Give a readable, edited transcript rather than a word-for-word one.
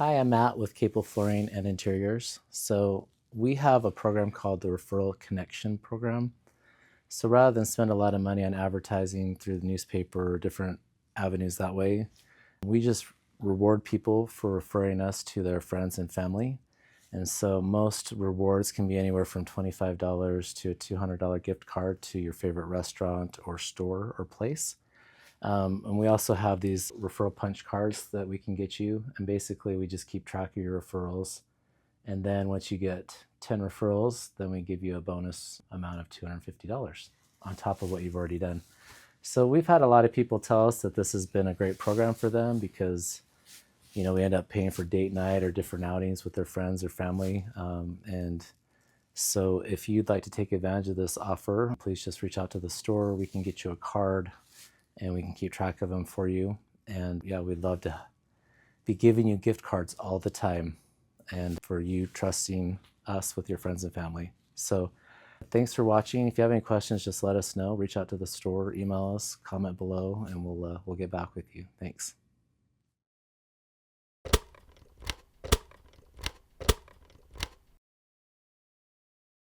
Hi, I'm Matt with Capell Flooring and Interiors. So we have a program called the Referral Connection program. So rather than spend a lot of money on advertising through the newspaper or different avenues that way, we just reward people for referring us to their friends and family. And so most rewards can be anywhere from $25 to a $200 gift card to your favorite restaurant or store or place. And we also have these referral punch cards that we can get you. And basically, we just keep track of your referrals. And then once you get 10 referrals, then we give you a bonus amount of $250 on top of what you've already done. So we've had a lot of people tell us that this has been a great program for them because, we end up paying for date night or different outings with their friends or family. And so if you'd like to take advantage of this offer, please just reach out to the store. We can get you a card and we can keep track of them for you. And yeah, we'd love to be giving you gift cards all the time and for you trusting us with your friends and family. So thanks for watching. If you have any questions, just let us know. Reach out to the store, email us, comment below, and we'll get back with you. Thanks.